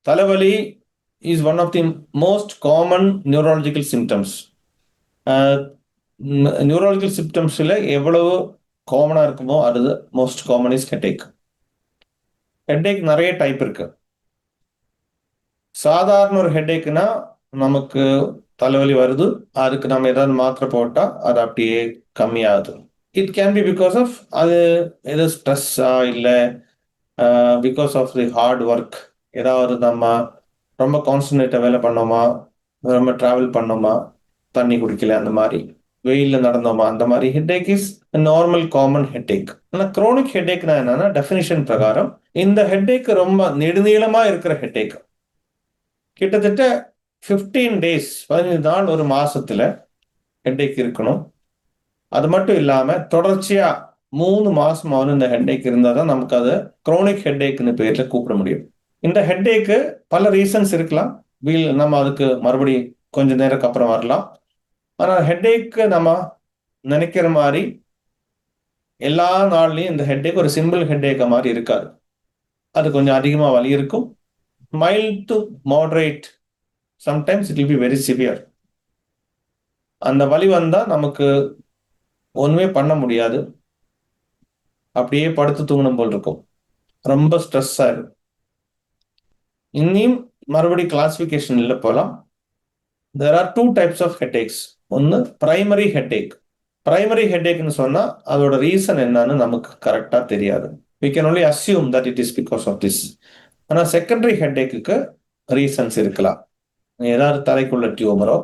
தலைவலி is one of the most common neurological symptoms. Neurological சிம்டம்ஸில் எவ்வளவு காமனாக இருக்குமோ அது most common is headache. Headache நிறைய டைப் இருக்கு. சாதாரண ஒரு ஹெட்டேக்னா நமக்கு தலைவலி வருது, அதுக்கு நம்ம ஏதாவது மாத்திரை போட்டால் அது அப்படியே கம்மியாகுது. It can be because of அது எது ஸ்ட்ரெஸ்ஸா இல்லை because of the hard work, ஏதாவது நம்ம ரொம்ப கான்சன்ட்ரேட்டாக வேலை பண்ணோமா, ரொம்ப ட்ராவல் பண்ணோமா, தண்ணி குடிக்கல, அந்த மாதிரி வெயிலில் நடந்தோமா, அந்த மாதிரி headache is normal common headache. ஆனால் குரோனிக் ஹெட்டேக்னா என்னன்னா, டெஃபினிஷன் பிரகாரம் இந்த ஹெட்டேக் ரொம்ப நெடுநீளமாக இருக்கிற ஹெட்டேக், கிட்டத்தட்ட 15 days 15 நாள் ஒரு மாசத்துல ஹெட்டேக் இருக்கணும். அது மட்டும் இல்லாம தொடர்ச்சியா 3 மாசமாவது இந்த ஹெட்டேக் இருந்தால் தான் நமக்கு அதை குரோனிக் ஹெட்டேக்னு பேர்ல கூப்பிட முடியும். இந்த ஹெட்டேக்கு பல ரீசன்ஸ் இருக்கலாம். நம்ம அதுக்கு மறுபடி கொஞ்ச நேரத்துக்கு அப்புறம் வரலாம். ஆனால் ஹெட்டேக்கு நம்ம நினைக்கிற மாதிரி எல்லா நாள்லையும் இந்த ஹெட்டேக் ஒரு சிம்பிள் ஹெட்டேக்க மாதிரி இருக்காது. அது கொஞ்சம் அதிகமாக வலி இருக்கும். Mild to moderate, sometimes it will be very severe. அந்த வலி வந்தால் நமக்கு ஒன்றுமே பண்ண முடியாது, அப்படியே படுத்து தூங்கணும் போல் இருக்கும், ரொம்ப ஸ்ட்ரெஸ் ஆயிடும். இன்னும் மறுபடி கிளாசிஃபிகேஷன்ல போகலாம். there are two types of headaches. ஒன்று பிரைமரி ஹெட்டேக். பிரைமரி ஹெட்டேக்னு சொன்னா அதோட ரீசன் என்னன்னு நமக்கு கரெக்டா தெரியாது. we can only assume that it is because of this. ஆனால் செகண்டரி ஹெட்டேக்கு ரீசன்ஸ் இருக்கலாம். ஏதாவது தலைக்குள்ள டியூமரோ,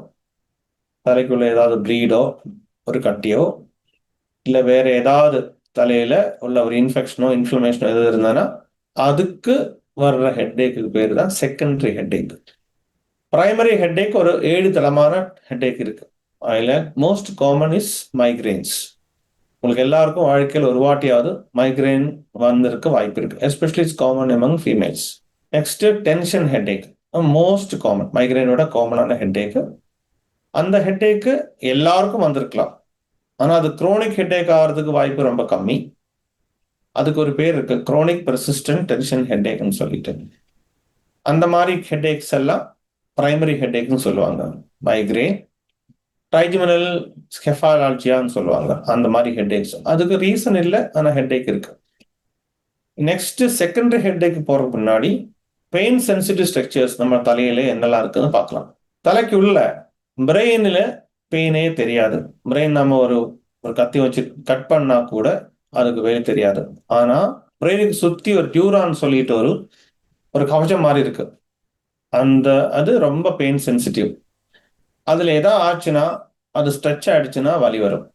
தலைக்குள்ள ஏதாவது ப்ளீடோ, ஒரு கட்டியோ, இல்லை வேற ஏதாவது தலையில உள்ள ஒரு இன்ஃபெக்ஷனோ இன்ஃப்ளமேஷனோ எதாவது இருந்தானா அதுக்கு வர்ற ஹெட்டேக்கு பேர் தான் செகண்டரி ஹெட்டேக். பிரைமரி ஹெட்டேக் ஒரு 7 தரமான ஹெட்டேக் இருக்கு. அதில் மோஸ்ட் காமன் இஸ் மைக்ரைன்ஸ். உங்களுக்கு எல்லாருக்கும் வாழ்க்கையில் ஒரு வாட்டியாவது மைக்ரைன் வந்திருக்க வாய்ப்பு இருக்கு. Especially it's common among females. Next tension headache, most common, மைக்ரைனோட காமனான ஹெட்டேக்கு. அந்த ஹெட்டேக்கு எல்லாருக்கும் வந்திருக்கலாம், ஆனால் அது குரோனிக் ஹெட்டேக் ஆகிறதுக்கு வாய்ப்பு ரொம்ப கம்மி. அதுக்கு ஒரு பேர் இருக்கு, குரோனிக் பெர்சிஸ்டன்ட் டென்ஷன் ஹெட்டேக்னு சொல்லிட்டு. அந்த மாதிரி ஹெட்டேக்ஸ் எல்லாம் பிரைமரி ஹெட்டேக்னு சொல்லுவாங்க. மைக்ரேன், ட்ரைஜிமினல் ஸ்கெஃபாலஜியான்னு சொல்லுவாங்க. அந்த மாதிரி ஹெட்டேக்ஸ் அதுக்கு ரீசன் இல்லை, ஆனால் ஹெட்டேக் இருக்கு. நெக்ஸ்ட் செகண்டரி ஹெட்டேக் போறதுக்கு முன்னாடி பெயின் சென்சிட்டிவ் ஸ்ட்ரக்சர்ஸ் நம்ம தலையில என்னெல்லாம் இருக்குன்னு பார்க்கலாம். தலைக்கு உள்ள பிரெயினில் பெயினே தெரியாது. பிரெயின் நம்ம ஒரு கத்தி வச்சு கட் பண்ணா கூட அதுக்கு வேலை தெரியாது. ஆனா பிரெயினுக்கு சுத்தி ஒரு டியூரான் சொல்லிட்டு ஒரு கவசம் மாதிரி இருக்கு. அது ரொம்ப பெயின் சென்சிட்டிவ். அதுல ஏதாவது ஆச்சுன்னா, அது ஸ்ட்ரெச் ஆயிடுச்சுன்னா வலி வரும்.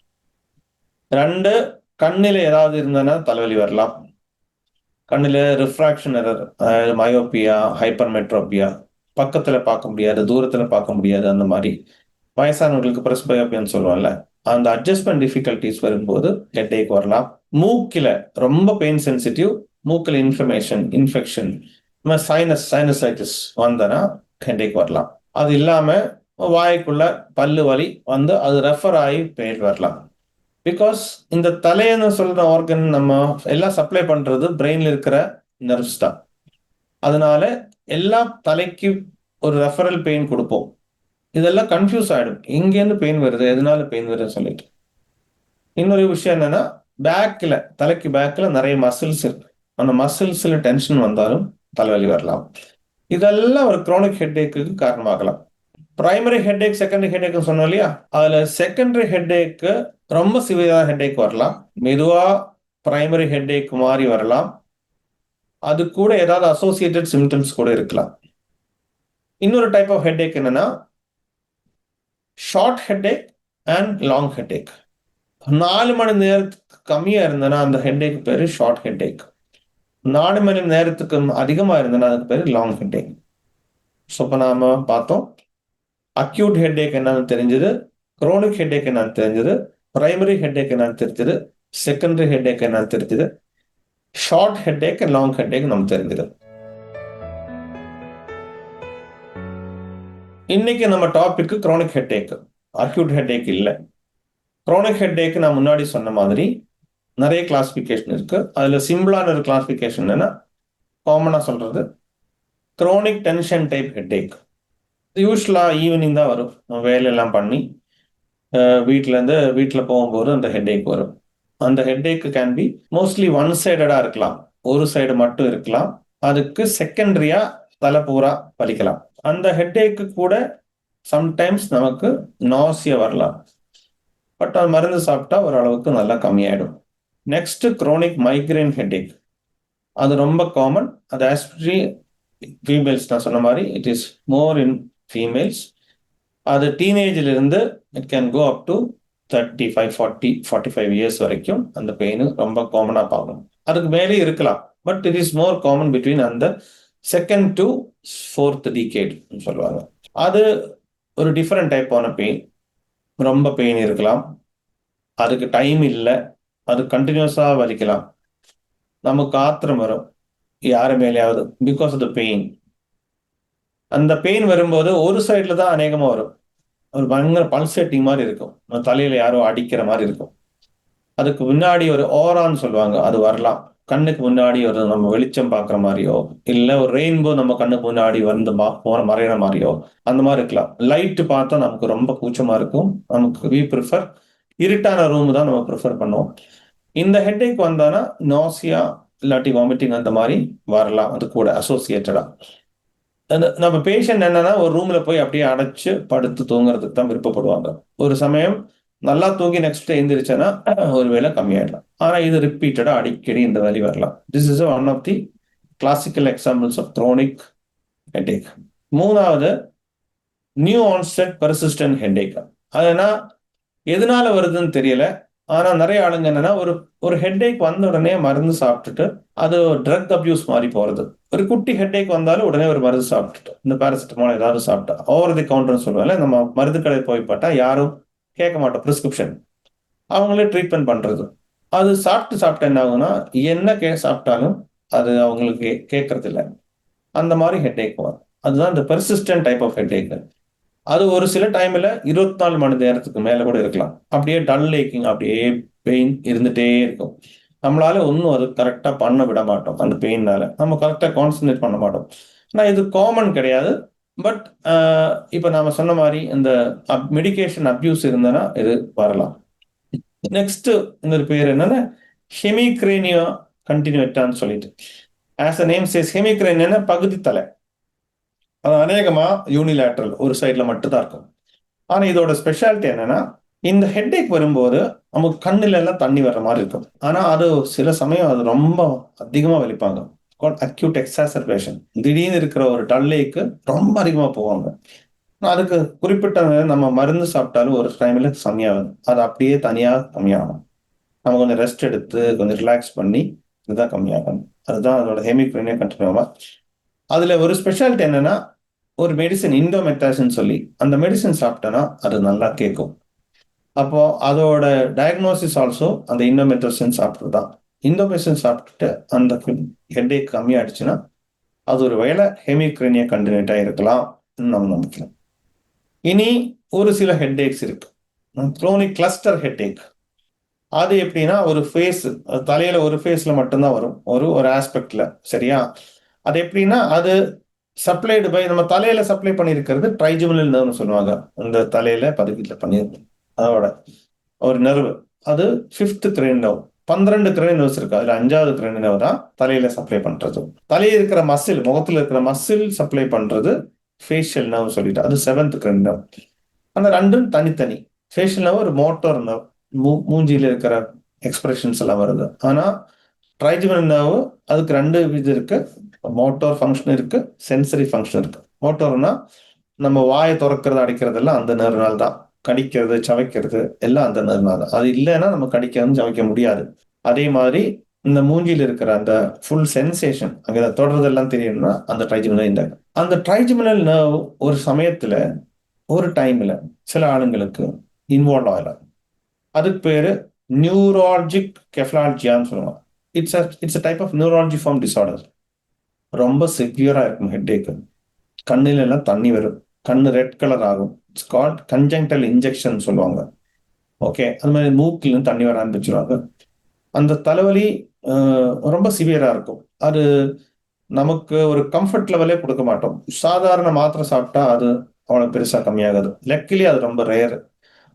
2, கண்ணில் ஏதாவது இருந்ததுன்னா தலைவலி வரலாம். கண்ணில் ரிஃப்ராக்ஷன் எரர், மயோப்பியா, ஹைப்பர்மெட்ரோப்பியா, பக்கத்துல பார்க்க முடியாது, தூரத்துல பார்க்க முடியாது, அந்த மாதிரி வயசானவர்களுக்கு பிரஸ்பயோப்பியான்னு சொல்லுவாங்கல்ல, அந்த அட்ஜஸ்ட்மெண்ட் டிஃபிகல்டிஸ் வரும்போது ஹெட்டேக் வரலாம். மூக்கில ரொம்ப பெயின் சென்சிட்டிவ், மூக்கில் இன்ஃபெக்ஷன், சைனசைட்டிஸ் வந்தனா ஹெட்டேக் வரலாம். அது இல்லாம வாய்க்குள்ள பல்லு வலி வந்து அது ரெஃபர் ஆகி பெயின் வரலாம். பிகாஸ் இந்த தலைன்னு சொல்ற ஆர்கன் நம்ம எல்லாம் சப்ளை பண்றது பிரெயின்ல இருக்கிற நர்வ்ஸ் தான். அதனால எல்லா தலைக்கு ஒரு ரெஃபரல் பெயின் கொடுப்போம். இதெல்லாம் கன்ஃபியூஸ் ஆயிடும், எங்கேருந்து பெயின் வருது, எதனால பெயின் வருதுன்னு சொல்லிட்டு. இன்னொரு விஷயம் என்னன்னா, தலைக்கு பேக்ல நிறைய மசில்ஸ் இருக்கு. அந்த மசில்ஸ்ல டென்ஷன் வந்தாலும் தலைவலி வரலாம். இதெல்லாம் ஒரு crony ஹெட்டேக்கு காரணமாகலாம். Primary headache, secondary headache சொன்னோம் இல்லையா, அதுல செகண்டரி ஹெட்டேக்கு ரொம்ப சிவியரான ஹெட்டேக் வரலாம். மெதுவா பிரைமரி ஹெட்டேக் மாதிரி வரலாம். அது கூட ஏதாவது அசோசியேட்டட் சிம்டம்ஸ் கூட இருக்கலாம். இன்னொரு டைப் ஆஃப் ஹெட்டேக் என்னன்னா, short headache and long headache. 4 மணி நேரத்துக்கு கம்மியா இருந்தனா அந்த ஹெட்டேக் பேரு ஷார்ட் ஹெட்டேக். 4 மணி நேரத்துக்கு அதிகமா இருந்தனா அதுக்கு பேரு லாங் ஹெட்டேக். ஸோ இப்போ நாம பார்த்தோம், அக்யூட் ஹெட்டேக் என்னன்னு தெரிஞ்சது, குரோனிக் ஹெட்டேக் என்னன்னு தெரிஞ்சது, பிரைமரி ஹெட்டேக் என்னன்னு தெரிஞ்சது, செகண்டரி ஹெட்டேக் என்னன்னு தெரிஞ்சது, short headache and long headache நமக்கு தெரிஞ்சது. இன்னைக்கு நம்ம topic crony headache, acute headache இல்லை. குரோனிக் ஹெட்டேக் நான் முன்னாடி சொன்ன மாதிரி நிறைய கிளாசிஃபிகேஷன் இருக்கு. அதுல சிம்பிளான ஒரு கிளாசிஃபிகேஷன் என்ன, காமனா சொல்றது, குரோனிக் டென்ஷன் டைப் ஹெட்டேக். யூஸ்வலாக ஈவினிங் தான் வரும். வேலையெல்லாம் பண்ணி வீட்டில் போகும்போது அந்த ஹெட்டேக் வரும். அந்த headache can be mostly one சைடடாக இருக்கலாம், ஒரு சைடு மட்டும் இருக்கலாம். அதுக்கு செகண்டரியா தலை பூரா வலிக்கலாம். அந்த ஹெட்டேக்கு கூட சம்டைம்ஸ் நமக்கு நாசியா வரலாம். பட் அது மருந்து சாப்பிட்டா ஓரளவுக்கு நல்லா கம்மியாயிடும். Next chronic migraine headache. அது ரொம்ப காமன். அது ஆக்சுவலி ஃபீமேல்ஸ் நான் சொன்ன மாதிரி it is more in females. அது டீனேஜில் இருந்து it can go up to 35, 40, 45 years வரைக்கும் அந்த பெயின் ரொம்ப காமனாக பார்க்கணும். அதுக்கு மேலே இருக்கலாம், but it is more common between அந்த செகண்ட் டு ஃபோர்த் டிகேட் சொல்லுவாங்க. அது ஒரு டிஃப்ரெண்ட் டைப்பான பெயின். ரொம்ப பெயின் இருக்கலாம், அதுக்கு டைம் இல்லை, அது கண்டினியூஸாக வலிக்கலாம், நமக்கு ஆத்திரம் வரும் யாரு மேலேயாவது பிகாஸ் ஆஃப் த பெயின். அந்த பெயின் வரும்போது ஒரு சைடில் தான் அநேகமாக வரும். ஒரு பயங்கர பல்சேட்டிங் மாதிரி இருக்கும், தலையில யாரோ அடிக்கிற மாதிரி இருக்கும். அதுக்கு முன்னாடி ஒரு ஓரான்னு சொல்லுவாங்க, அது வரலாம். கண்ணுக்கு முன்னாடி ஒரு நம்ம வெளிச்சம் பார்க்குற மாதிரியோ, இல்லை ஒரு ரெயின்போ நம்ம கண்ணுக்கு முன்னாடி வந்து மறைகிற மாதிரியோ அந்த மாதிரி இருக்கலாம். லைட்டு பார்த்தா நமக்கு ரொம்ப கூச்சமா இருக்கும். நமக்கு வி ப்ரிஃபர் இருட்டான ரூம் தான் நம்ம ப்ரிஃபர் பண்ணுவோம். இந்த ஹெட்டேக் வந்தானா நாசியா இல்லாட்டி வாமிட்டிங் அந்த மாதிரி வரலாம், அது கூட அசோசியேட்டடா. நம்ம பேஷண்ட் என்னன்னா ஒரு ரூம்ல போய் அப்படியே அடைச்சு படுத்து தூங்குறதுக்கு தான் விருப்பப்படுவாங்க. ஒரு சமயம் நல்லா தூங்கி நெக்ஸ்ட் எழுந்திரிச்சேன்னா ஒரு வேளை கம்மியாயிடலாம். ஆனா இது ரிப்பீட்டடா அடிக்கடி இந்த வலி வரலாம். This is one of the classical examples of chronic headache. மூணாவது நியூ ஆன்செட் பெர்சிஸ்டன்ட் ஹெட்டேக். அதுனா எதனால வருதுன்னு தெரியல. ஆனா நிறைய ஆளுங்க என்னன்னா ஒரு ஹெட்டேக் வந்த உடனே மருந்து சாப்பிட்டுட்டு அது ட்ரக் அபியூஸ் மாதிரி போறது. ஒரு குட்டி ஹெட்டேக் வந்தாலும் உடனே ஒரு மருந்து சாப்பிட்டுட்டு இந்த பேராசிட்டமால் ஏதாவது சாப்பிட்டா ஓவர் தி கவுண்டர்னு சொல்லுவாங்க. நம்ம மருந்து கடை போய் பார்த்தா யாரும் கேட்க மாட்டோம் பிரிஸ்கிரிப்ஷன், அவங்களே ட்ரீட்மெண்ட் பண்றது. அது சாப்பிட்டு என்ன ஆகும்னா என்ன சாப்பிட்டாலும் அது அவங்களுக்கு கேட்கறது இல்லை. அந்த மாதிரி ஹெட்டேக் வரும். அதுதான் இந்த பெர்சிஸ்டன்ட் டைப் ஆஃப் ஹெட்டேக். அது ஒரு சில டைம்ல 24 மணி நேரத்துக்கு மேல கூட இருக்கலாம். அப்படியே டல் ஏக்கிங், அப்படியே பெயின் இருந்துட்டே இருக்கும். நம்மளால ஒன்றும் அது கரெக்டா பண்ண விட மாட்டோம். அந்த பெயின்னால நம்ம கரெக்டா கான்சென்ட்ரேட் பண்ண மாட்டோம். ஆனா இது காமன் கிடையாது. பட் இப்ப நாம சொன்ன மாதிரி இந்த மெடிகேஷன் அப்யூஸ் இருந்தனா இது வரலாம். நெக்ஸ்ட் இன்னொரு பேர் என்னன்னா ஹெமிக்ரேனியா கண்டினியூட்டான்னு சொல்லிட்டு. ஆஸ் அ நேம் சேஸ் ஹெமிக்ரேனியா பகுதி தலை. அது அநேகமா யூனிலேட்ரல் ஒரு சைட்ல மட்டும் தான் இருக்கும். ஆனா இதோட ஸ்பெஷாலிட்டி என்னன்னா இந்த ஹெட்டேக் வரும்போது நமக்கு கண்ணுல எல்லாம் தண்ணி வர்ற மாதிரி இருக்கும். ஆனா அது சில சமயம் அது ரொம்ப அதிகமா வலிப்பாங்க. அக்யூட் எக்ஸாசர்பேஷன். திடீர்னு இருக்கிற ஒரு டல்லேக்கு ரொம்ப அதிகமா போவாங்க. அதுக்கு குறிப்பிட்ட நம்ம மருந்து சாப்பிட்டாலும் ஒரு டைம்ல கம்மியாகும். அது அப்படியே தனியா கம்மியாகும். நம்ம கொஞ்சம் ரெஸ்ட் எடுத்து கொஞ்சம் ரிலாக்ஸ் பண்ணி இதுதான் கம்மியாகும். அதுதான் அதோட ஹெமிக்ரேனியா கண்டினியூவா. அதுல ஒரு ஸ்பெஷாலிட்டி என்னன்னா ஒரு மெடிசன் இண்டோமெத்தாசின் சொல்லி அந்த மெடிசன் சாப்பிட்டோன்னா அது நல்லா கேட்கும். அப்போ அதோட டயக்னோசிஸ் ஆல்சோ அந்த இண்டோமெத்தாசின் சாப்பிட்றது தான். இண்டோமெத்தாசின் சாப்பிட்டுட்டு அந்த ஹெட்டேக் கம்மியாயிடுச்சுன்னா அது ஒரு வேளை ஹெமிக்ரேனியா கண்டினியூட்டா இருக்கலாம் நம்ம நம்பிக்கலாம். இனி ஒரு சில ஹெட்டேக்ஸ் இருக்கு. Crony cluster headache. அது எப்படின்னா ஒரு ஃபேஸ் தலையில ஒரு ஃபேஸ்ல மட்டும்தான் வரும், ஒரு ஆஸ்பெக்ட்ல. சரியா? அது எப்படின்னா அது சப்ளைடு பை நம்ம தலையில சப்ளை பண்ணியிருக்கிறது ட்ரைஜுமினல் நர்வ்னு சொல்லுவாங்க. இந்த தலையில பதுக்கிட்டு பண்ணியிருக்கு அதோட ஒரு நர்வு. அது 5th cranial nerve. 12 cranial nerves இருக்கு. அதுல 5வது கிரேனியல் நர்வ் தான் தலையில சப்ளை பண்றது. தலையில இருக்கிற மசில், முகத்துல இருக்கிற மசில் சப்ளை பண்றது ஃபேஷியல் நர்வ் சொல்லிட்டு அது 7th கிரேனியல் நர்வ். அந்த ரெண்டும் தனித்தனி. ஃபேஷியல் நர்வ் ஒரு மோட்டார் நர்வ், மூஞ்சியில இருக்கிற எக்ஸ்பிரஷன்ஸ் எல்லாம் வருது. ஆனா ட்ரைஜுமினல் நர்வ் அதுக்கு 2 இது இருக்கு. மோட்டார் ஃபங்க்ஷன் இருக்கு, சென்சரி ஃபங்க்ஷன் இருக்கு. மோட்டார்னா நம்ம வாயை திறக்கிறது அடைக்கிறதெல்லாம் அந்த நர்வ்னால தான். கடிக்கிறது சவைக்கிறது எல்லாம் அந்த நர்வ்னால தான். அது இல்லைன்னா நம்ம கடிக்கிறது சவைக்க முடியாது. அதே மாதிரி இந்த மூஞ்சியில் இருக்கிற அந்த ஃபுல் சென்சேஷன் அங்கே தொடர்றதெல்லாம் தெரியணும்னா அந்த ட்ரைஜுமினல் இந்த அந்த ட்ரைஜுமினல் நர்வ் ஒரு சமயத்துல ஒரு டைம்ல சில ஆளுங்களுக்கு இன்வால்வ் ஆகலாம். அதுக்கு பேரு நியூராலஜிக் கெஃபாலஜியான்னு சொல்லுவாங்க. It's a type of neurology form disorder. ரொம்ப சிவியரா இருக்கும் ஹெட்டேக்கு. கண்ணில எல்லாம் தண்ணி வரும், கண்ணு ரெட் கலர் ஆகும். இட்ஸ் கால்ட் கன்ஜங்டல் இன்ஜெக்ஷன் சொல்லுவாங்க. ஓகே, அது மாதிரி மூக்கில தண்ணி வர ஆரம்பிச்சிருவாங்க. அந்த தலைவலி ரொம்ப சிவியரா இருக்கும். அது நமக்கு ஒரு கம்ஃபர்ட் லெவலே கொடுக்க மாட்டோம். சாதாரண மாத்திரை சாப்பிட்டா அது அவ்வளவு பெருசா கம்மியாகாது. லக்கிலி அது ரொம்ப ரேர்.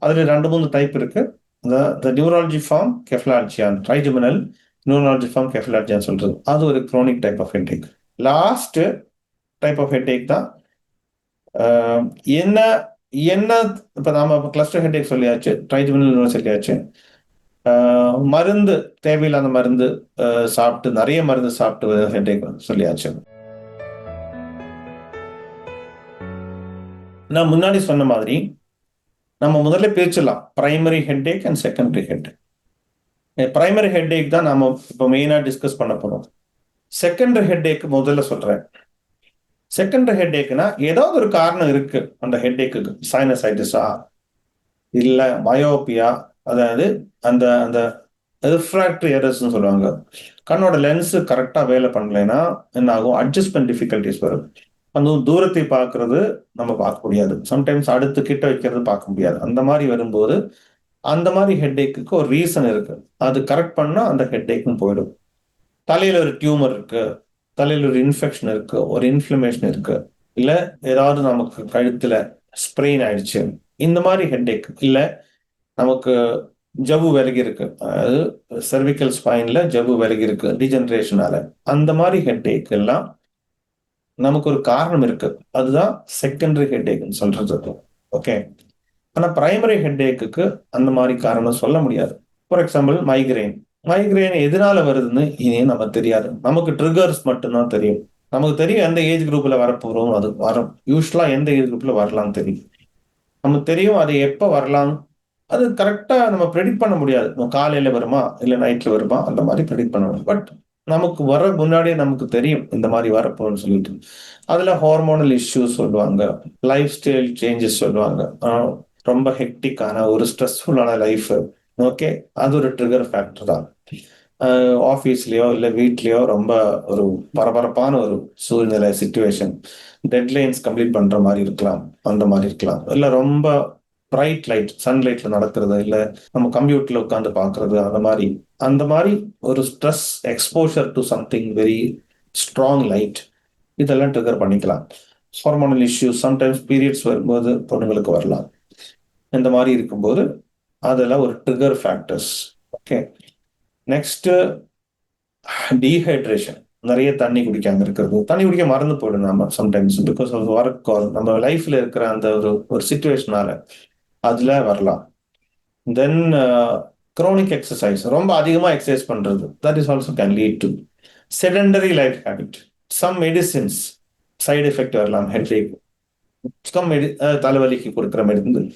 அதுல 2, 3 டைப் இருக்கு. நியூராலஜி ஃபார்ம் கெஃப்லால்ஜியான், ட்ரைஜெமினல் நியூராலஜி ஃபார்ம் கெஃப்லால்ஜியான் சொல்றது. அது ஒரு chronic type of headache. Last type of headache தான் அஹ், என்ன என்ன இப்ப நாம கிளஸ்டர் ஹெட்டேக் சொல்லியாச்சு, ட்ரைஜெமினல் சொல்லியாச்சு. மருந்து தேவையில்லாத மருந்து சாப்பிட்டு நிறைய மருந்து சாப்பிட்டு ஹெட்டேக் சொல்லியாச்சு. நான் முன்னாடி சொன்ன மாதிரி நம்ம முதல்ல பிரிச்சிடலாம் primary headache and secondary headache. Primary headache தான் நாம இப்போ மெயினா டிஸ்கஸ் பண்ண போறோம். செகண்டரி ஹெட்டேக் முதல்ல சொல்றேன். செகண்டரி ஹெட்டேக்னா ஏதாவது ஒரு காரணம் இருக்கு அந்த ஹெட்டேக்கு. சைனசைட்டிஸா இல்ல மயோபியா, அதாவது அந்த அந்த ரிஃப்ராக்டரி எரர்ஸ்னு சொல்லுவாங்க. கண்ணோட லென்ஸ் கரெக்டா வேலை பண்ணலைன்னா என்ன ஆகும்? அட்ஜஸ்ட்மெண்ட் டிஃபிகல்டிஸ் வரும். அதுவும் தூரத்தை பார்க்கறது நம்ம பார்க்க முடியாது. சம்டைம்ஸ் அடுத்து கிட்ட வைக்கிறது பார்க்க முடியாது. அந்த மாதிரி வரும்போது அந்த மாதிரி ஹெட்டேக்கு ஒரு ரீசன் இருக்கு. அது கரெக்ட் பண்ணா அந்த ஹெட்டேக்கும் போயிடும். தலையில ஒரு டியூமர் இருக்கு, தலையில ஒரு இன்ஃபெக்ஷன் இருக்கு, ஒரு இன்ஃப்ளமேஷன் இருக்கு, இல்ல ஏதாவது நமக்கு கழுத்துல ஸ்ப்ரெயின் ஆயிடுச்சு, இந்த மாதிரி ஹெட்டேக். இல்ல நமக்கு ஜவ்வு விலகி இருக்கு, அதாவது cervical ஸ்பைன்ல ஜவ்வு விலகி இருக்கு டிஜெனரேஷனால, அந்த மாதிரி ஹெட்டேக் எல்லாம் நமக்கு ஒரு காரணம் இருக்கு. அதுதான் செகண்டரி ஹெட்டேக்னு சொல்றது. ஓகே. ஆனா பிரைமரி ஹெட்டேக்கு அந்த மாதிரி காரணம் சொல்ல முடியாது. For example migraine. மைக்ரைன் எதனால வருதுன்னு இனி நமக்கு தெரியாது. நமக்கு ட்ரிகர்ஸ் மட்டும்தான் தெரியும். நமக்கு தெரியும் எந்த ஏஜ் குரூப்ல வரப்போறோம், அது வரும். யூஸ்வலா எந்த ஏஜ் குரூப்ல வரலாம் தெரியும். நமக்கு தெரியும் அது எப்ப வரலாம். அது கரெக்டா நம்ம ப்ரெடிக்ட் பண்ண முடியாது. காலையில வருமா இல்ல நைட்ல வருமா அந்த மாதிரி ப்ரெடிக்ட் பண்ணணும். பட் நமக்கு வர முன்னாடியே நமக்கு தெரியும் இந்த மாதிரி வரப்போகும்னு சொல்லிட்டு. அதுல ஹார்மோனல் இஷ்யூஸ் சொல்லுவாங்க, லைஃப் ஸ்டைல் சேஞ்சஸ் சொல்லுவாங்க. ரொம்ப ஹெக்டிக்கான ஒரு ஸ்ட்ரெஸ்ஃபுல்லான லைஃப். ஓகே, அது ஒரு ட்ரிகர் ஃபேக்டர் தான். ஆஃபீஸ்லயோ இல்ல வீட்லயோ ரொம்ப ஒரு பரபரப்பான ஒரு சூழ்நிலை, சிச்சுவேஷன், டெட்லைன்ஸ் கம்ப்ளீட் பண்ற மாதிரி இருக்கலாம், அந்த மாதிரி இருக்கலாம். இல்ல ரொம்ப பிரைட் லைட், சன்லைட்ல நடக்கிறது, இல்ல நம்ம கம்ப்யூட்டர்ல உட்காந்து பாக்குறது, அந்த மாதிரி ஒரு stress exposure to something very strong light, இதெல்லாம் ட்ரிகர் பண்ணிக்கலாம். ஹார்மோனல் இஷ்யூஸ், சம்டைம்ஸ் பீரியட்ஸ் வரும்போது பொண்ணுங்களுக்கு வரலாம். இந்த மாதிரி இருக்கும்போது அதெல்லாம் ஒரு trigger factors. Okay. Next dehydration. நிறைய தண்ணி குடிக்காம இருக்கிறது. தண்ணி குடிக்க மறந்து போயிடும் நாம sometimes because of work or நம்ம லைஃப்ல இருக்கிற அந்த ஒரு ஒரு சுச்சுவேஷனால அதுல வரலாம். தென் குரோனிக் எக்ஸசைஸ், ரொம்ப அதிகமா எக்ஸசைஸ் பண்றது, that is also can lead to sedentary life habit. Some medicines side effect வரலாம். ஹெட்ஏக், தலைவலிக்கு கொடுக்குற மெடிசன்,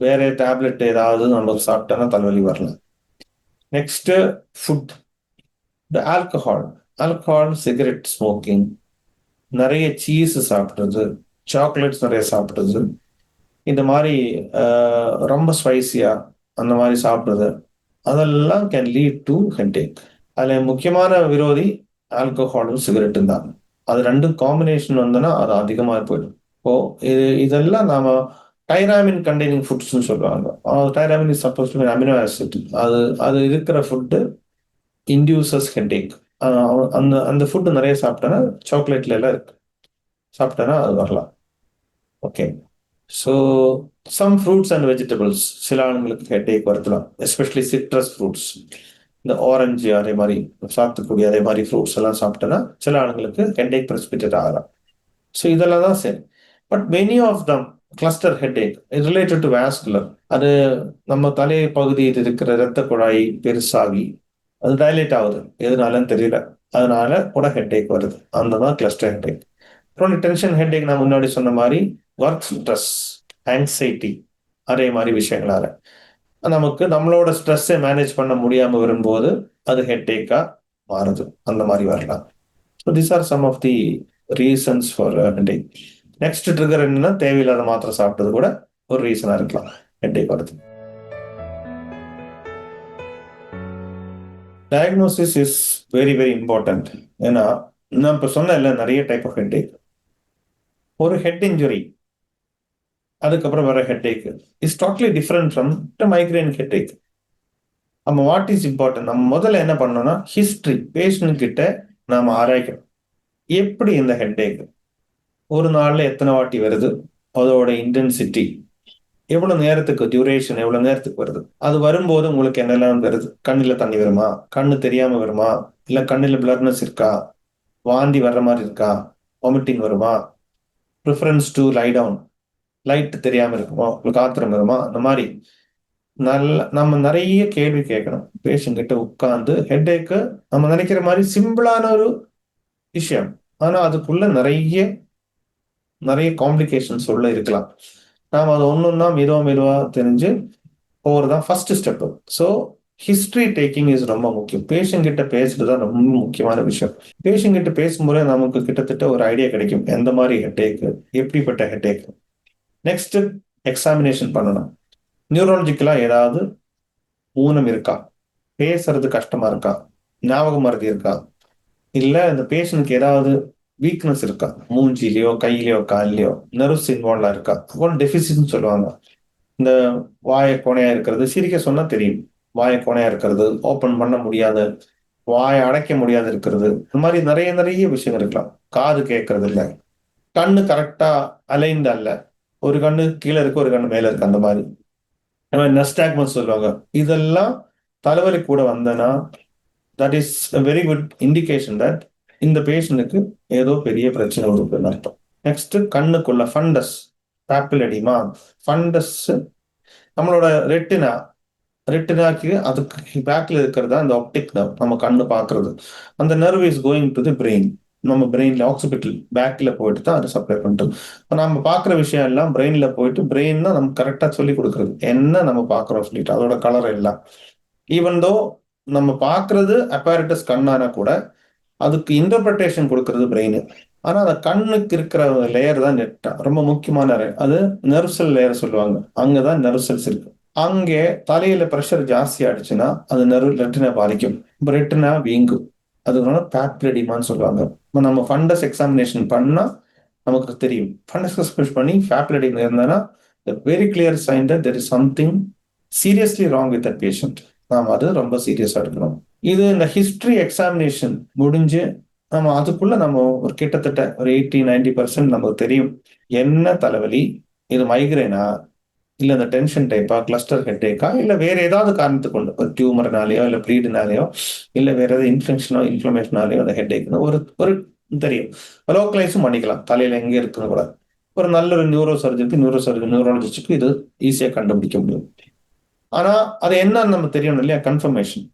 வேற டேப்லெட் ஏதாவது நம்ம சாப்பிட்டோம்னா தலைவலி வரலாம். Next food. இந்த ஆல்கஹால், சிகரெட் ஸ்மோக்கிங், நிறைய சீஸ் சாப்பிட்றது, சாக்லேட்ஸ் நிறைய சாப்பிட்றது, இந்த மாதிரி ரொம்ப ஸ்பைசியா அந்த மாதிரி சாப்பிட்றது, அதெல்லாம் கேன் லீட் டு ஹெட்டேக். அதில் முக்கியமான விரோதி ஆல்கஹாலும் சிகரெட்டும் தான். அது ரெண்டும் காம்பினேஷன் வந்தோன்னா அது அதிகமாக போயிடும். இப்போ இதெல்லாம் நாம டைராமின் கண்டெய்னிங் ஃபுட்ஸ்னு சொல்லுவாங்க. Tyramine is suppose to amino acid. அது அது இருக்கிற ஃபுட்டு இன்டியூசஸ் ஹெட்டேக். அந்த அந்த ஃபுட்டு நிறைய சாப்பிட்டோன்னா, சாக்லேட்ல எல்லாம் இருக்கு, சாப்பிட்டோன்னா அது வரலாம். Okay. So some fruits and vegetables சில ஆளுங்களுக்கு ஹெட்டேக் வரலாம், எஸ்பெஷலி சிட்ரஸ் ஃப்ரூட்ஸ். இந்த ஆரஞ்சு அதே மாதிரி சாத்துக்குடி அதே மாதிரி ஃப்ரூட்ஸ் எல்லாம் சாப்பிட்டோன்னா சில ஆளுங்களுக்கு ஹெட்டேக் பிரசிபிட்டேட் ஆகலாம். ஸோ இதெல்லாம் தான் சரி. But many of them cluster headache related to vascular. அது நம்ம தலை பகுதியில் இருக்கிற இரத்த குழாய் பெருசாகி அது டைலேட் ஆகுது, எதுனாலன்னு தெரியல, அதனால கூட ஹெட்டேக் வருது. அந்த தான் கிளஸ்டர் ஹெட்டேக். அப்புறம் டென்ஷன் ஹெட்டேக் நான் முன்னாடி சொன்ன மாதிரி ஒர்க் ஸ்ட்ரெஸ், ஆங்ஸைட்டி, அதே மாதிரி விஷயங்களால நமக்கு நம்மளோட ஸ்ட்ரெஸ்ஸை மேனேஜ் பண்ண முடியாம வரும்போது அது ஹெட்டேக்கா மாறுது. அந்த மாதிரி வரலாம். So these are some of the reasons for headache. Next trigger என்னன்னா தேவையில்லாத மாத்திரை சாப்பிட்டது கூட ஒரு ரீசனா இருக்கலாம் ஹெட்டேக் வருது. Diagnosis is very very important. ஏன்னா நான் இப்போ சொன்னேன்ல நிறைய டைப் ஆஃப் ஹெட்டேக். ஒரு ஹெட் இன்ஜுரி அதுக்கப்புறம் வர headache is totally different from migraine headache. நம்ம வாட் இஸ் இம்பார்ட்டன்ட், நம்ம முதல்ல என்ன பண்ணோம்னா ஹிஸ்டரி, பேஷண்ட் கிட்ட நாம ஆராய்க்கணும். எப்படி இந்த ஹெட்டேக் ஒரு நாள்ல எத்தனை வாட்டி வருது, அதோட இன்டென்சிட்டி, எவ்வளவு நேரத்துக்கு டியூரேஷன், எவ்வளவு நேரத்துக்கு வருது, அது வரும்போது உங்களுக்கு என்னெல்லாம் வருது, கண்ணுல தண்ணி வருமா, கண்ணு தெரியாம வருமா, இல்ல கண்ணுல பிளர்னஸ் இருக்கா, வாந்தி வர்ற மாதிரி இருக்கா, வாமிட்டிங் வருமா, preference to lie down, light தெரியாம இருக்குமோ, உங்களுக்கு ஆத்திரம் வருமா, அந்த மாதிரி நம்ம நிறைய கேள்வி கேட்கணும் பேஷண்ட் கிட்ட உட்கார்ந்து. ஹெட்டேக்கு நம்ம நினைக்கிற மாதிரி சிம்பிளான ஒரு விஷயம், ஆனா அதுக்குள்ள நிறைய நிறைய காம்ப்ளிகேஷன்ஸ் உள்ள இருக்கலாம். நாம அதை ஒன்னொன்னா மெதுவா மெதுவா தெரிஞ்சு போறதுதான் first step. So history taking is ரொம்ப முக்கியம். பேஷண்ட் கிட்ட பேசுறது தான் ரொம்ப முக்கியமான விஷயம். பேஷண்ட் கிட்ட பேசும்போது நமக்கு கிட்டத்தட்ட ஒரு ஐடியா கிடைக்கும், எந்த மாதிரி ஹெட்டேக், எப்படிப்பட்ட ஹெட்டேக். நெக்ஸ்ட் எக்ஸாமினேஷன் பண்ணணும். நியூரலஜிக்கலா ஏதாவது ஊனம் இருக்கா, பேசுறது கஷ்டமா இருக்கா, ஞாபக மறதி இருக்கா, இல்ல இந்த பேஷண்ட்க்கு ஏதாவது வீக்னஸ் இருக்கா, மூஞ்சிலயோ கையிலயோ கால்லயோ நர்வ்ஸ் இன்வால்வா இருக்கா, டெபிசிட்னு சொல்லுவாங்க. இந்த வாயை கோணையா இருக்கிறது, சிரிக்க சொன்னா தெரியும், வாயை கோணையா இருக்கிறது, ஓபன் பண்ண முடியாத, வாயை அடைக்க முடியாது இருக்கிறது, இந்த மாதிரி நிறைய நிறைய விஷயங்கள் இருக்கலாம். காது கேட்கறது இல்ல, கண்ணு கரெக்டா அலைன்ட் அல்ல, ஒரு கண்ணு கீழே இருக்கு ஒரு கண்ணு மேல இருக்கு, அந்த மாதிரி நெஸ்டாக்மஸ் சொல்லுவாங்க. இதெல்லாம் தலைவலி கூட வந்தனா that is a very good indication that இந்த பேஷண்ட்டுக்கு ஏதோ பெரிய பிரச்சனை இருக்குன்னு அர்த்தம். நெக்ஸ்ட் கண்ணுக்குள்ள ஃபண்டஸ், பாப்பிலடிமா, ஃபண்டஸ் நம்மளோட ரெட்டினா, ரெட்டினாக்கு அதுக்கு பேக்ல இருக்கிறது அந்த ஆப்டிக் நர்வ், நம்ம கண்ணு பாக்குறது. அந்த nerve is going to the brain. நம்ம பிரெயின்ல ஆக்சிபிட்டல் பேக்ல போயிட்டு தான் அது சப்ளை பண்ணிட்டு, நம்ம பாக்குற விஷயம் எல்லாம் பிரெயின்ல போயிட்டு, பிரெயின் தான் நமக்கு கரெக்டா சொல்லி கொடுக்குறது என்ன நம்ம பாக்குறோம் சொல்லிட்டு, அதோட கலர் எல்லாம். ஈவன் தோ நம்ம பாக்குறது அப்பாரட்டஸ் கண்ணானா கூட அதுக்கு இன்டர்பிரேஷன் கொடுக்கறது பிரெயின். ஆனா அந்த கண்ணுக்கு இருக்கிற லேயர் தான் நெட்டா ரொம்ப முக்கியமான layer. அது நர்வ் செல் லேயர் சொல்லுவாங்க. அங்கதான் நர்வ் செல்ஸ் இருக்கு. அங்கே தலையில பிரஷர் ஜாஸ்தி ஆயிடுச்சுன்னா அது ரெட்டினா பாதிக்கும். ரெட்டினா வீங்கும். அதுனால பேப்லடிமான்னு சொல்லுவாங்க. நம்ம ஃபண்டஸ் எக்ஸாமினேஷன் பண்ணா நமக்கு தெரியும். ஃபண்டஸ் எக்ஸ்பிரஸ் பண்ணி பேப்லடிமா இருந்தானா very clear sign that there is something seriously wrong with that patient. நாம அது ரொம்ப சீரியஸா எடுக்கணும். இது இந்த ஹிஸ்டரி எக்ஸாமினேஷன் முடிஞ்சு நம்ம அதுக்குள்ள நம்ம ஒரு கிட்டத்தட்ட ஒரு 80-90% நமக்கு தெரியும் என்ன தலைவலி, இது மைக்ரேனா, இல்ல இந்த டென்ஷன் டைப்பா, கிளஸ்டர் ஹெட்டேக்கா, இல்ல வேற ஏதாவது காரணத்துக்கு கொண்டு ஒரு டியூமர்னாலேயோ இல்ல ப்ளீடுனாலேயோ இல்ல வேற ஏதாவது இன்ஃபெக்ஷனோ இன்ஃப்ளமேஷனாலேயோ அந்த ஹெட்டேக்னு ஒரு ஒரு தெரியும். லோக்கலைஸும் பண்ணிக்கலாம், தலையில எங்க இருக்குன்னு கூட. ஒரு நல்ல ஒரு நியூரோலஜிஸ்டுக்கு இது ஈஸியா கண்டுபிடிக்க முடியும். ஆனா அது என்னன்னு நம்ம தெரியணும் இல்லையா, கன்ஃபர்மேஷன்.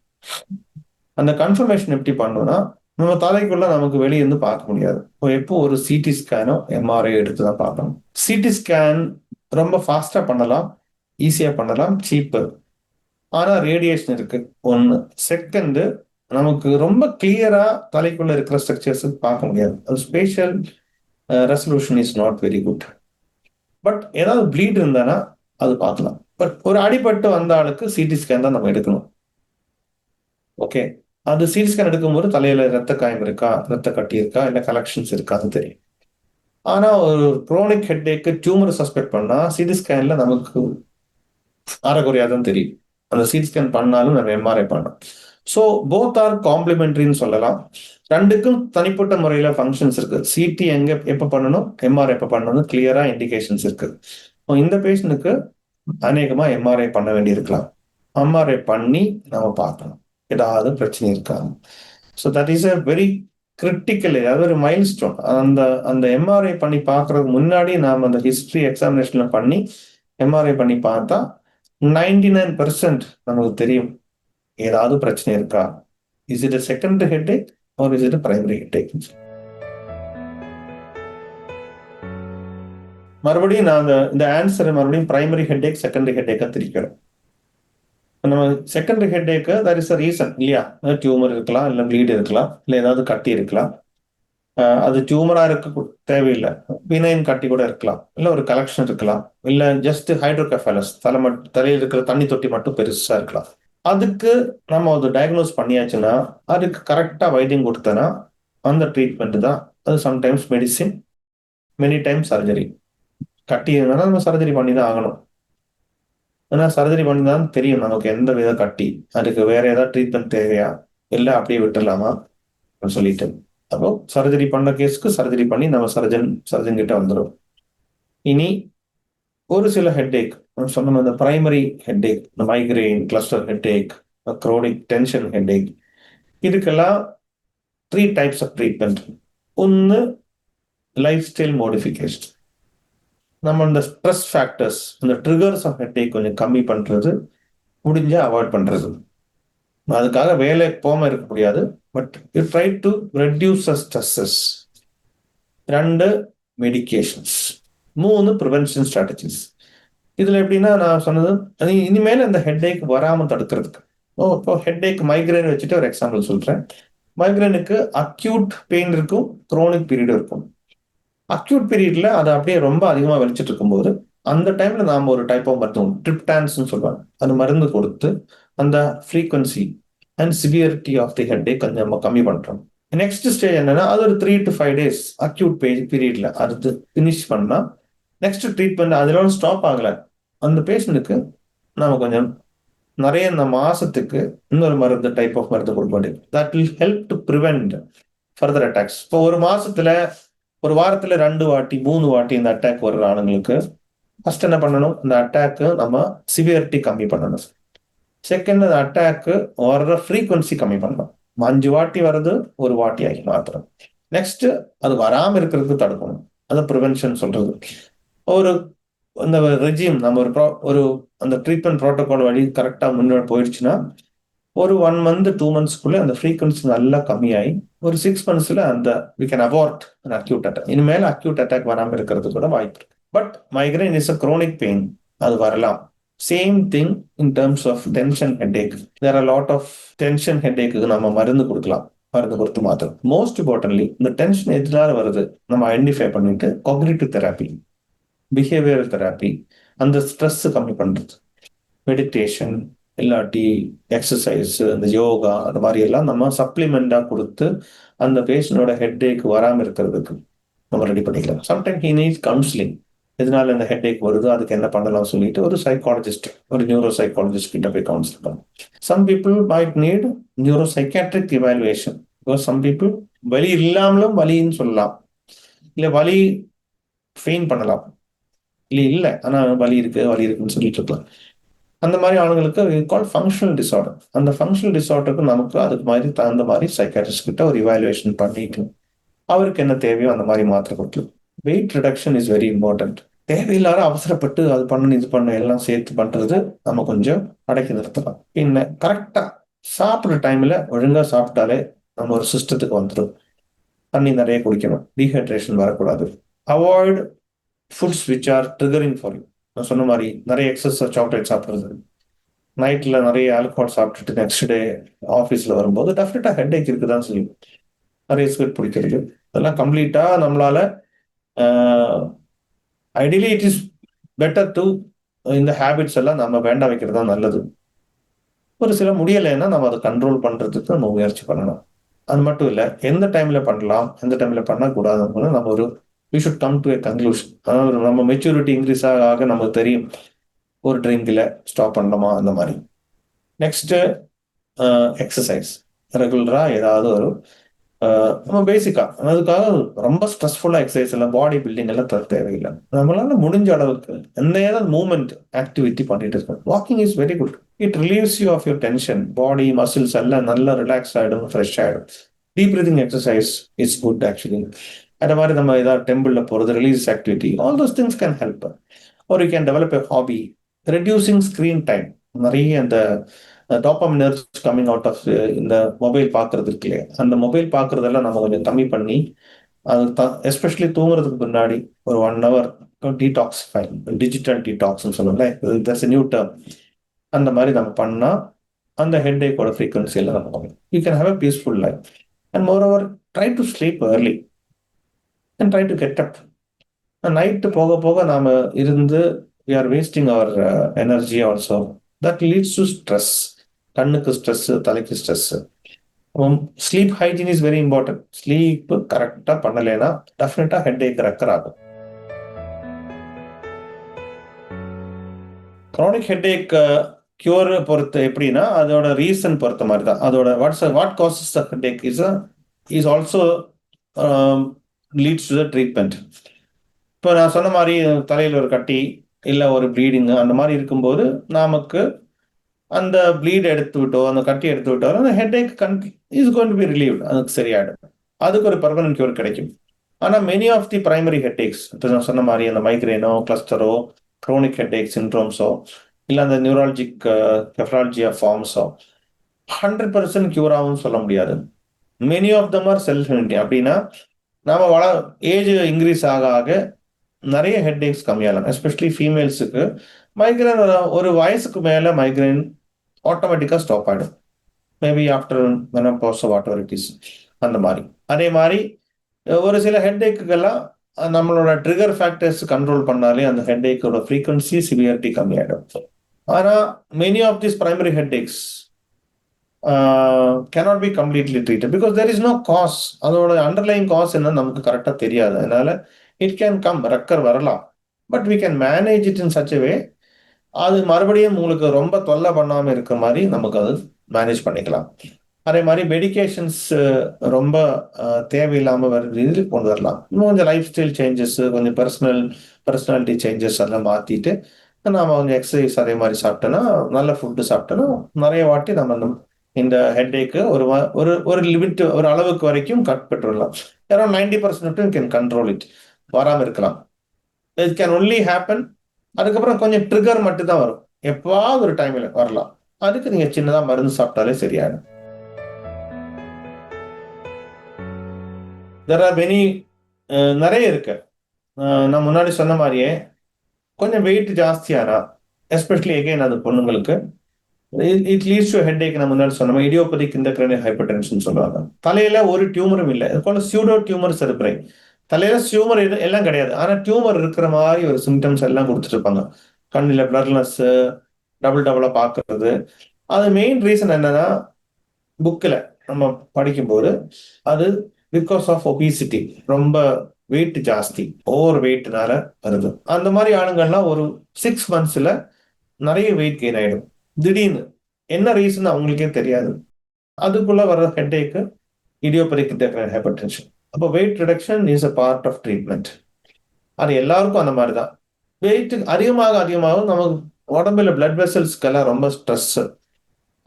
அந்த கன்ஃபர்மேஷன் எப்படி பண்ணணும்னா, நம்ம தலைக்குள்ள நமக்கு வெளிய இருந்து பார்க்க முடியாது. எப்போ ஒரு சிடி ஸ்கேனோ, எம்ஆர்ஐ எடுத்து தான் பார்க்கணும். சிடி ஸ்கேன் ரொம்ப ஃபாஸ்டா பண்ணலாம், ஈஸியா பண்ணலாம், சீப்பு. ஆனா ரேடியேஷன் இருக்கு. 1 செகண்ட் நமக்கு ரொம்ப கிளியரா தலைக்குள்ள இருக்கிற ஸ்ட்ரக்சர்ஸ் பார்க்க முடியாது. அது spatial resolution is not very good. But ஏதாவது ப்ளீட் இருந்தானா அது பார்க்கலாம். பட் ஒரு அடிபட்டு வந்த ஆளுக்கு சிடி ஸ்கேன் தான் நம்ம எடுக்கணும். ஓகே. அது சிடி ஸ்கேன் எடுக்கும்போது தலையில ரத்த காயம் இருக்கா, ரத்த கட்டி இருக்கா, இல்ல கலெக்ஷன்ஸ் இருக்கான்னு தெரியும். ஆனா ஒரு குரோனிக் ஹெட்டேக்கு டியூமர் சஸ்பெக்ட் பண்ணா சிடி ஸ்கேன்ல நமக்கு அரைகுறையா தான் தெரியும். அந்த சிடி ஸ்கேன் பண்ணாலும் நம்ம எம்ஆர்ஐ பண்ணலாம். ஸோ போத் ஆர் காம்ப்ளிமெண்டரின்னு சொல்லலாம். 2க்கும் தனிப்பட்ட முறையில ஃபங்க்ஷன்ஸ் இருக்கு. சிடி எங்க எப்ப பண்ணணும், எம்ஆர்ஐ எப்ப பண்ணணும், கிளியரா இண்டிகேஷன்ஸ் இருக்கு. இந்த பேஷண்ட்டுக்கு அநேகமா எம்ஆர்ஐ பண்ண வேண்டியிருக்கலாம். எம்ஆர்ஐ பண்ணி நம்ம பார்க்கணும் ஏதாவது பிரச்சனை இருக்கா. So that is a very critical, அதாவது ஒரு மைல் ஸ்டோன். அந்த அந்த எம்ஆர்ஐ பண்ணி பார்க்கறதுக்கு முன்னாடி நாம அந்த ஹிஸ்டரி எக்ஸாமினேஷன்ல பண்ணி எம்ஆர்ஐ பண்ணி பார்த்தா 99% நமக்கு தெரியும் ஏதாவது பிரச்சனை இருக்கா. Is it secondary headache or is it primary headache. மறுபடியும் நான் இந்த ஆன்சரை மறுபடியும் பிரைமரி ஹெட்டேக் செகண்டரி ஹெட்டேக்கா திரிக்கிறேன். நம்ம secondary headache that is a reason இல்லையா, டியூமர் இருக்கலாம், இல்ல ப்ளீட் இருக்கலாம், இல்ல ஏதாவது கட்டி இருக்கலாம். அது டியூமரா இருக்க தேவையில்லை, பினைன் கட்டி கூட இருக்கலாம், இல்ல ஒரு கலெக்ஷன் இருக்கலாம், இல்ல ஜஸ்ட் ஹைட்ரோகெஃபாலஸ் தலையில் இருக்கிற தண்ணி தொட்டி மட்டும் பெருசா இருக்கலாம். அதுக்கு நம்ம அது டயக்னோஸ் பண்ணியாச்சுன்னா அதுக்கு கரெக்டா வைத்தியம் கொடுத்தனா அந்த ட்ரீட்மெண்ட் தான். அது sometimes medicine, many times surgery. கட்டி இருந்தாலும் நம்ம சர்ஜரி பண்ணி தான் ஆகணும். ஆனா சர்ஜரி பண்ணி தான் தெரியும் நமக்கு எந்த வித கட்டி, அதுக்கு வேற ஏதாவது ட்ரீட்மெண்ட் தேவையா, இல்ல அப்படியே விட்டுடலாமா சொல்லிட்டு அப்போ சர்ஜரி பண்ண கேஸ்க்கு சர்ஜரி பண்ணி நம்ம சர்ஜன் கிட்ட வந்துடும். இனி ஒரு சில ஹெட்ஏக் சொன்ன இந்த பிரைமரி ஹெட்ஏக், இந்த migraine, cluster headache, chronic tension headache, இதுக்கெல்லாம் 3 டைப்ஸ் ஆஃப் ட்ரீட்மெண்ட். ஒன்று லைஃப் ஸ்டைல் மோடிஃபிகேஷன். நம்ம இந்த ஸ்ட்ரெஸ் ஃபேக்டர்ஸ், இந்த ட்ரிகர்ஸ் ஆஃப் ஹெட்ஏக் கொஞ்சம் கம்மி பண்றது, முடிஞ்சா அவாய்ட் பண்றது. அதுக்காக வேலை போகாம இருக்க முடியாது, but you try to reduce stresses. 2 medications. 3 prevention strategies. இதுல எப்படின்னா நான் சொன்னது இனிமேல் இந்த ஹெட்ஏக் வராம தடுக்கிறதுக்கு. இப்போ ஹெட்ஏக் மைக்ரைன் வச்சுட்டு ஒரு எக்ஸாம்பிள் சொல்றேன். மைக்ரைனுக்கு அக்யூட் பெயின் இருக்கும், குரோனிக் பீரியட் இருக்கும். அக்யூட் பீரியட்ல அதை அப்படியே ரொம்ப அதிகமா வெளிச்சிட்டு இருக்கும்போது அந்த டைம்ல நாம ஒரு டைப் ஆஃப் மருத்துவம் ட்ரிப்டான்ஸ் சொல்லுவாங்க, அந்த மருந்து கொடுத்து அந்த frequency and severity of the headache கொஞ்சம் நம்ம கம்மி பண்றோம். நெக்ஸ்ட் ஸ்டேஜ் என்னன்னா, அது ஒரு 3 to 5 days அக்யூட் பீரியட்ல அது பினிஷ் பண்ணா நெக்ஸ்ட் ட்ரீட்மெண்ட் அதோட ஸ்டாப் ஆகல, அந்த பேஷண்ட்டுக்கு நாம கொஞ்சம் நிறைய இந்த மாசத்துக்கு இன்னொரு மருந்து டைப் ஆஃப் மருந்து கொடுக்க வேண்டியது. That will help to prevent further attacks. இப்போ ஒரு மாசத்துல ஒரு வாரத்துல 2 வாட்டி 3 வாட்டி இந்த அட்டாக் வர்ற ஆளுங்களுக்கு ஃபர்ஸ்ட் என்ன பண்ணணும், இந்த அட்டாக்கு நம்ம சிவியரிட்டி கம்மி பண்ணணும். செகண்ட், அந்த அட்டாக்கு வர்ற ஃப்ரீக்வன்சி கம்மி பண்ணணும். 5 வாட்டி வர்றது ஒரு வாட்டி ஆகி மாத்திரம். நெக்ஸ்ட், அது வராம இருக்கிறதுக்கு தடுக்கணும். அதை ப்ரிவென்ஷன் சொல்றது. ஒரு அந்த ரெஜிம் நம்ம ஒரு அந்த ட்ரீட்மெண்ட் ப்ரோட்டோகால் வழி கரெக்டா முன்னாடி போயிடுச்சுன்னா ஒரு 1 month 2 monthsக்குள்ள அந்த ஃப்ரீக்வன்சி நல்லா கம்மியாகி ஒரு 6 monthsல அந்த we can abort an acute attack. இனிமேல் அக்யூட் அட்டாக் வராம இருக்கிறது கூட வாய்ப்பு இருக்கு. But migraine is a chronic pain, அது வரலாம். Same thing in terms of tension headache. There are lot of tension ஹெட்ஏக்கு நம்ம மருந்து கொடுக்கலாம், மருந்து கொடுத்து மாத்திரம். மோஸ்ட் இம்பார்ட்டன்ட்லி இந்த டென்ஷன் எதனால வருது நம்ம ஐடென்டிஃபை பண்ணிட்டு காக்னிட்டிவ் தெராப்பி, பிஹேவியரல் தெராப்பி, அந்த ஸ்ட்ரெஸ் கம்மி பண்றது, மெடிடேஷன் இல்லாட்டி எக்ஸசைஸ், இந்த யோகா, அந்த மாதிரி எல்லாம் நம்ம சப்ளிமெண்டா கொடுத்து அந்த பேஷண்டோட ஹெட்ஏக் வராம இருக்கிறதுக்கு நம்ம ரெடி பண்ணிக்கலாம். Sometime he need counselling. இதனால இந்த ஹெட்ஏக் வருது, அதுக்கு என்ன பண்ணலாம் சொல்லிட்டு ஒரு சைக்காலஜிஸ்ட், ஒரு நியூரோ சைக்காலஜிஸ்ட் கிட்ட போய் கவுன்சில் பண்ணலாம். Some people might need neuro psychiatric evaluation. Some people வலி இல்லாமலும் வலின்னு சொல்லலாம், இல்ல வலி ஃபெயின் பண்ணலாம், இல்ல ஆனா வலி இருக்குன்னு சொல்லிட்டு இருக்கலாம். அந்த மாதிரி ஆளுங்களுக்கு கால் ஃபங்க்ஷனல் டிசார்டர். அந்த ஃபங்க்ஷனல் டிசார்டருக்கு நமக்கு அதுக்கு மாதிரி தகுந்த மாதிரி சைக்காட்ரிஸ்ட் கிட்ட ஒரு இவாலுவேஷன் பண்ணிட்டு அவருக்கு என்ன தேவையோ அந்த மாதிரி மாத்திரை கொடுக்கலாம். Wait reduction is very important. தேவையில்லாத அவசரப்பட்டு அது பண்ணணும் இது பண்ண எல்லாம் சேர்த்து பண்றது நம்ம கொஞ்சம் அடக்கி நிறுத்தலாம். பின்ன கரெக்டா சாப்பிட்ற டைம்ல ஒழுங்கா சாப்பிட்டாலே நம்ம ஒரு சிஸ்டத்துக்கு வந்துடும். தண்ணி நிறைய குடிக்கணும், டீஹைட்ரேஷன் வரக்கூடாது. Avoid foods which are triggering for you. நான் சொன்ன மாதிரி நிறைய எக்ஸஸ் சாக்லேட் சாப்பிட்றது, நைட்ல நிறைய ஆல்கஹால் சாப்பிட்டுட்டு நெக்ஸ்ட் டே ஆஃபீஸ்ல வரும்போது டெஃபினட்டா ஹெட்ஏக் இருக்குதான் செய்யும். நிறைய ஸ்வீட் பிடிக்கிறது, அதெல்லாம் கம்ப்ளீட்டா நம்மளால ideally it is better to இந்த ஹேபிட்ஸ் எல்லாம் நம்ம வேண்டாம் வைக்கிறது தான் நல்லது. ஒரு சில முடியலைன்னா நம்ம அதை கண்ட்ரோல் பண்றதுக்கு நம்ம முயற்சி பண்ணணும். அது மட்டும் இல்லை, எந்த டைம்ல பண்ணலாம் எந்த டைம்ல பண்ணக்கூடாதுன்னு நம்ம ஒரு we should come to a conclusion. அதாவது நம்ம மெச்சூரிட்டி இன்க்ரீஸ் ஆக நமக்கு தெரியும் ஒரு ட்ரிங்க்ல ஸ்டாப் பண்ணலாமா அந்த மாதிரி. நெக்ஸ்ட், எக்ஸசைஸ் ரெகுலரா ஏதாவது ஒரு நம்ம பேசிக்கா, அதுக்காக ரொம்ப ஸ்ட்ரெஸ்ஃபுல்லா எக்ஸசைஸ் எல்லாம் பாடி பில்டிங் எல்லாம் தேவையில்லை. நம்மளால முடிஞ்ச அளவுக்கு எந்த ஏதாவது மூவ்மெண்ட் ஆக்டிவிட்டி பண்ணிட்டு இருக்கோம். Walking is very good. It relieves you of your tension. Body muscles எல்லாம் நல்லா ரிலாக்ஸ் ஆகிடும், ஃப்ரெஷ் ஆகிடும். Deep breathing exercise is good actually. அந்த மாதிரி நம்ம ஏதாவது டெம்பிள்ல போறது, release activity, all those things can help. Or you can develop a hobby. Reducing screen time. நிறைய அந்த dopamine nerves coming out of இந்த மொபைல் பார்க்கறது இருக்கு இல்லையா, அந்த மொபைல் பார்க்கறதெல்லாம் நம்ம கொஞ்சம் கம்மி பண்ணி அது எஸ்பெஷலி தூங்குறதுக்கு முன்னாடி ஒரு 1 hour டீடாக்ஸிஃபை, டிஜிட்டல் டீடாக்ஸ்ன்னு சொல்லுவோம்ல, தட்ஸ் எ நியூ டேர்ம். அந்த மாதிரி நம்ம பண்ணா அந்த ஹெட்ஏக்கோட ஃப்ரீக்வன்சி எல்லாம் நம்ம கம்மி. You can have a peaceful life. And more over try to sleep early and try to get up. Night போக போக நாம இருந்து we are wasting our energy also. That leads to stress. கண்ணுக்கு ஸ்ட்ரெஸ், தலைக்கு stress. Sleep hygiene is very important. Sleep கரெக்டா பண்ணலைன்னா டெஃபினட்டா headache ரெக்கர் ஆகும். க்ரானிக் ஹெட்ஏக் கியூர் பொறுத்து எப்படின்னா அதோட ரீசன் பொறுத்த மாதிரி தான். அதோட what causes the headache is also leads to the treatment. இப்போ நான் சொன்ன மாதிரி தலையில் ஒரு கட்டி இல்லை ஒரு ப்ளீடிங் அந்த மாதிரி இருக்கும்போது நமக்கு அந்த ப்ளீட் எடுத்து விட்டோ அந்த கட்டி எடுத்து விட்டாலும் அந்த headache is going to be relieved, அதுக்கு சரியாயிடும். அதுக்கு ஒரு பெர்மனன்ட் கியூர் கிடைக்கும். ஆனால் many of the primary headaches, இப்போ நான் சொன்ன மாதிரி அந்த மைக்ரேனோ கிளஸ்டரோ க்ரோனிக் ஹெட்ஏக் சிண்ட்ரோம்ஸோ இல்லை அந்த நியூராலஜிக் கெஃப்ராலஜியா ஃபார்ம்ஸோ 100% கியூர் ஆகும்னு சொல்ல முடியாது. Many of them are self limiting. அப்படின்னா நாம ஏஜ் இன்க்ரீஸ் ஆக ஆக நிறைய ஹெட்ஏக்ஸ் கம்மியாகலாம். எஸ்பெஷலி ஃபீமேல்ஸுக்கு மைக்ரைன் ஒரு வயசுக்கு மேலே மைக்ரைன் ஆட்டோமேட்டிக்காக ஸ்டாப் ஆகிடும். Maybe after menopause whatever it is அந்த மாதிரி. அதே மாதிரி ஒரு சில ஹெட்ஏக்குகள்லாம் நம்மளோட ட்ரிகர் ஃபேக்டர்ஸ் கண்ட்ரோல் பண்ணாலே அந்த ஹெட்ஏக்கோட ஃப்ரீக்வன்சி சிவியரிட்டி கம்மியாயிடும். ஆனால் many of this primary headaches cannot be completely treated because there is no cause. அதோட அண்டர்லைங் காஸ் என்னன்னு நமக்கு கரெக்டாக தெரியாது. அதனால இட் கேன் கம், ரெக்கர் வரலாம். But we can manage it in such a way அது மறுபடியும் உங்களுக்கு ரொம்ப தொல்லை பண்ணாமல் இருக்கிற மாதிரி நமக்கு அது மேனேஜ் பண்ணிக்கலாம். அதே மாதிரி மெடிகேஷன்ஸ் ரொம்ப தேவையில்லாமல் வருது கொண்டு வரலாம். இன்னும் கொஞ்சம் லைஃப் ஸ்டைல் சேஞ்சஸ், கொஞ்சம் பர்சனாலிட்டி சேஞ்சஸ் எல்லாம் மாற்றிட்டு நாம் கொஞ்சம் எக்ஸசைஸ் அதே மாதிரி சாப்பிட்டோன்னா, நல்ல ஃபுட்டு சாப்பிட்டோன்னா நிறைய வாட்டி நம்ம இந்த ஹெட்ஏக்கு ஒரு லிமிட், ஒரு அளவுக்கு வரைக்கும் கட் பெற்றுடலாம். அரௌண்ட் 90% கேன் கண்ட்ரோல் இட், வராமல் இருக்கலாம். It can only happen. அதுக்கப்புறம் கொஞ்சம் ட்ரிகர் மட்டும் தான் வரும், எப்பவாவது ஒரு டைமில் வரலாம். அதுக்கு நீங்கள் சின்னதாக மருந்து சாப்பிட்டாலே சரியாயிடும். தெர் ஆர் மெனி, நிறைய இருக்கு. நான் முன்னாடி சொன்ன மாதிரியே கொஞ்சம் வெயிட் ஜாஸ்தியானா, எஸ்பெஷலி எகைன் அது பொண்ணுங்களுக்கு இட் லீட்ஸ் டு ஹெட்ஏக். நான் முன்னாடி சொன்ன மாதிரி இடியோபதிக் இன்டர்க்ரைனியல் ஹைப்பர்டென்ஷன் சொல்லுவாங்க. தலையில ஒரு டியூமரும் இல்லை, அது போல சியூடோ டியூமர் செரிப்ரை. தலையில டியூமர் எல்லாம் கிடையாது, ஆனால் டியூமர் இருக்கிற மாதிரி ஒரு சிம்டம்ஸ் எல்லாம் கொடுத்துட்டு இருப்பாங்க. கண்ணில் பிளர்னஸ், டபுளா பார்க்கறது. அது மெயின் ரீசன் என்னன்னா, புக்கில் நம்ம படிக்கும்போது அது பிகாஸ் ஆஃப் ஒபிசிட்டி, ரொம்ப வெயிட் ஜாஸ்தி, ஓவர் வெயிட்னால வருது. அந்த மாதிரி ஆளுங்கள்லாம் ஒரு 6 monthsல நிறைய வெயிட் கெயின் ஆயிடும். திடீர்னு என்ன ரீசன் அவங்களுக்கே தெரியாது. அதுக்குள்ள வர ஹெட்ஏக்கு இடியோபதிக் இன்டர்க்ரைனியல் ஹைப்பர்டென்ஷன். அப்போ weight reduction is a part of treatment. அது எல்லாருக்கும் அந்த மாதிரி தான். வெயிட் அதிகமாக நமக்கு உடம்புல பிளட் வெசல்ஸ்க்கெல்லாம் ரொம்ப ஸ்ட்ரெஸ்,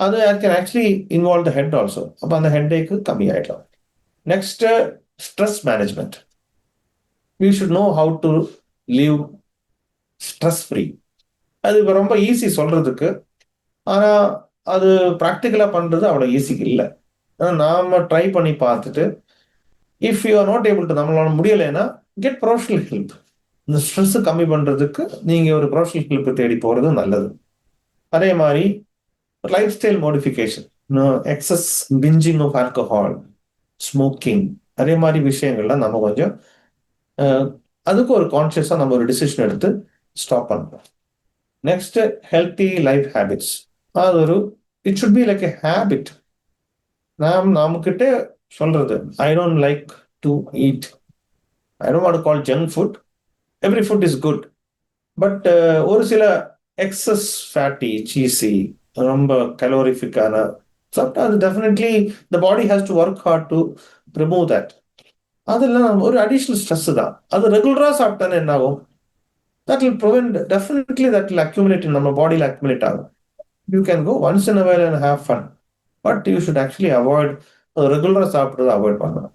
அது can actually involve the head also. அப்போ அந்த ஹெட்ஏக்கு கம்மியாயிடலாம். Next, stress management. We should know how to live stress free. அது இப்போ ரொம்ப ஈஸி சொல்றதுக்கு, ஆனால் அது ப்ராக்டிக்கலாக பண்ணுறது அவ்வளோ ஈஸி இல்லை. நாம் ட்ரை பண்ணி பார்த்துட்டு if you are not able to, நம்மளால முடியலைன்னா கெட் ப்ரொஃபஷனல் ஹெல்ப். இந்த ஸ்ட்ரெஸ்ஸு கம்மி பண்ணுறதுக்கு நீங்கள் ஒரு ப்ரொஃபஷனல் ஹெல்ப் தேடி போகிறது நல்லது. அதே மாதிரி life style modification, excess binging of alcohol, smoking, அதே மாதிரி விஷயங்கள்லாம் நம்ம கொஞ்சம் அதுக்கு ஒரு கான்ஷியஸாக நம்ம ஒரு டிசிஷன் எடுத்து ஸ்டாப் பண்ணணும். Next, healthy life habits. அது it should be like a habit. நம்மக்கிட்ட சொல்றது, I don't like to eat, I don't want to call junk food, every food is good. But ஒரு சில எக்ஸஸ் ஃபேட்டி, சீஸி, ரொம்ப கலோரிஃபிக்கான சாப்பிட்டா அது definitely the body has to work hard to remove that. அதெல்லாம் ஒரு அடிஷ்னல் ஸ்ட்ரெஸ் தான். அது ரெகுலராக சாப்பிட்டானே என்ன ஆகும், that will prevent, definitely that will accumulate in நம்ம பாடியில் அக்யூமுலேட் ஆகும். You can go once in a while and have fun, but you should actually avoid, ரெகுலராக சாப்பிட்றத அவாய்ட் பண்ணணும்.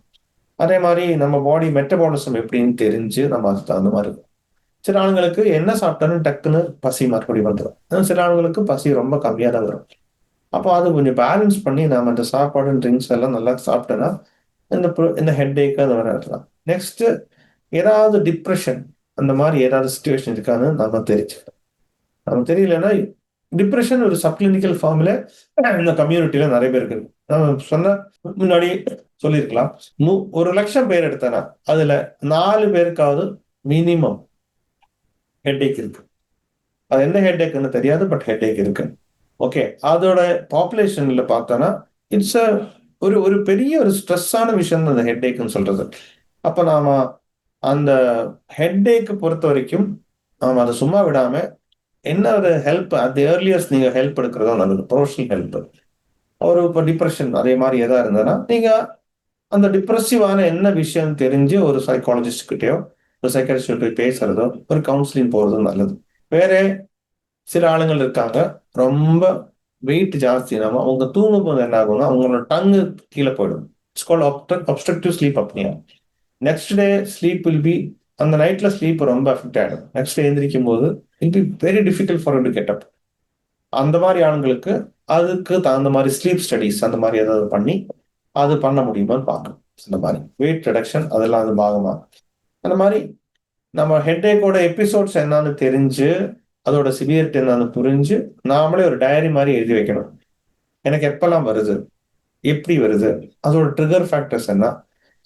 அதே மாதிரி நம்ம பாடி மெட்டபாலிசம் எப்படின்னு தெரிஞ்சு நம்ம அதுக்கு தகுந்த மாதிரி இருக்கும். சில ஆளுங்களுக்கு என்ன சாப்பிட்டாலும் டக்குன்னு பசி மறுபடியும் வந்துடும், சில ஆளுங்களுக்கு பசி ரொம்ப கம்மியாக தான் வரும். அப்போ அது கொஞ்சம் பேலன்ஸ் பண்ணி நம்ம அந்த சாப்பாடு ட்ரிங்க்ஸ் எல்லாம் நல்லா சாப்பிட்டோன்னா இந்த ஹெட்ஏக்கு அது வரலாம். நெக்ஸ்ட், ஏதாவது டிப்ரெஷன் அந்த மாதிரி ஏதாவது சுச்சுவேஷன் இருக்கான்னு நம்ம தெரிஞ்சுக்கணும். நம்ம தெரியலன்னா, டிப்ரெஷன் ஒரு சப்கிளினிக்கல் ஃபார்ம்ல இந்த கம்யூனிட்டியில நிறைய பேருக்கு இருக்கு. நம்ம சொன்ன முன்னாடி சொல்லியிருக்கலாம், 1,00,000 பேர் எடுத்தனா அதுல 4 பேருக்காவது மினிமம் ஹெட்ஏக் இருக்கு. அது என்ன ஹெட்ஏக்னு தெரியாது, பட் ஹெட்ஏக் இருக்கு. ஓகே, அதோட பாப்புலேஷன்ல பார்த்தோன்னா இட்ஸ் ஒரு பெரிய ஒரு ஸ்ட்ரெஸ்ஸான விஷயம் அந்த ஹெட்ஏக்னு சொல்றது. அப்ப நாம அந்த ஹெட்ஏக்கு பொறுத்த வரைக்கும் நாம அதை சும்மா விடாம என்ன ஒரு ஹெல்ப் அட் தி ஏர்லியஸ்ட் நீங்க ஹெல்ப் எடுக்கிறதோ நல்லது. Professional help. ஒரு இப்போ டிப்ரெஷன் அதே மாதிரி எதா இருந்ததுன்னா நீங்க அந்த டிப்ரெசிவான என்ன விஷயம் தெரிஞ்சு ஒரு சைக்காலஜிஸ்ட் கிட்டயோ ஒரு சைக்காலஜிஸ்ட் போய் பேசுறதோ ஒரு கவுன்சிலிங் போறதும் நல்லது. வேற சில ஆளுங்கள் இருக்காங்க, ரொம்ப வெயிட் ஜாஸ்தினாம அவங்க தூங்கும்போது என்ன ஆகும்னா அவங்களோட டங்கு கீழே போயிடும். It's called obstructive sleep apnoea. Next day sleep will be, அந்த நைட்ல ஸ்லீப் ரொம்ப அஃபெக்ட் ஆயிடும். நெக்ஸ்ட் டே எந்திரிக்கும் போது it be very difficult for to get up. அந்த மாதிரி ஆளுங்களுக்கு அதுக்கு தகுந்த மாதிரி ஸ்லீப் ஸ்டடிஸ் அந்த மாதிரி ஏதாவது பண்ணி அது பண்ண முடியுமான்னு பார்க்கணும். இந்த மாதிரி வெயிட் ரிடக்ஷன் அதெல்லாம் அது பாகமா அந்த மாதிரி நம்ம ஹெட்டேக்கோட எபிசோட்ஸ் என்னன்னு தெரிஞ்சு அதோட சிவியரிட்டி என்னன்னு புரிஞ்சு நாமளே ஒரு டைரி மாதிரி எழுதி வைக்கணும். எனக்கு எப்பெல்லாம் வருது, எப்படி வருது, அதோட ட்ரிகர் ஃபேக்டர்ஸ் என்ன,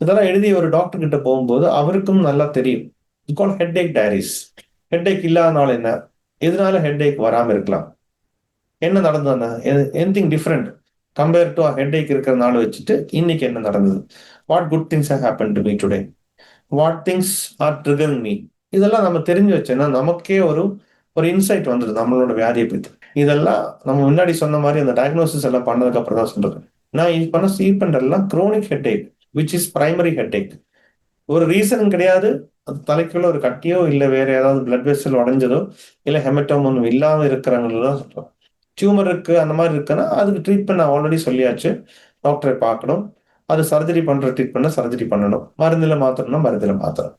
இதெல்லாம் எழுதி ஒரு டாக்டர் கிட்ட போகும்போது அவருக்கும் நல்லா தெரியும். கால் ஹெட்டேக் டைரிஸ். ஹெட்டேக் இல்லாதனால என்ன, எதனால ஹெட்டேக் வராம இருக்கலாம், என்ன நடந்தது, anything different compare to headache இருக்கிறனால வச்சுட்டு இன்னைக்கு என்ன நடந்தது, what good things happen to me today, what things are triggering me. இதெல்லாம் நம்ம தெரிஞ்சு வச்சோம்னா நமக்கே ஒரு ஒரு இன்சைட் வந்துடுது நம்மளோட வியாதியை பத்தி. இதெல்லாம் நம்ம முன்னாடி சொன்ன மாதிரி அந்த டயக்னோசிஸ் எல்லாம் பண்ணதுக்கு அப்புறம் தான் சொல்றேன். நான் இது பண்ண ட்ரீட்மெண்ட் எல்லாம் crony headache which is primary headache. ஒரு ரீசனும் கிடையாது, அது தலைக்குள்ள ஒரு கட்டியோ இல்ல வேற ஏதாவது பிளட் வெசல் உடைஞ்சதோ இல்ல ஹெமட்டோம் ஒன்றும் இல்லாம இருக்கிறவங்க தான் சொல்றோம். டியூமர் இருக்கு அந்த மாதிரி இருக்குன்னா அதுக்கு ட்ரீட்மெண்ட் நான் ஆல்ரெடி சொல்லியாச்சு. டாக்டரை பார்க்கணும். அது சர்ஜரி பண்ற ட்ரீட்மெண்ட் சர்ஜரி பண்ணணும். மருந்துல மாத்தணும்னா மருந்துல மாத்தணும்.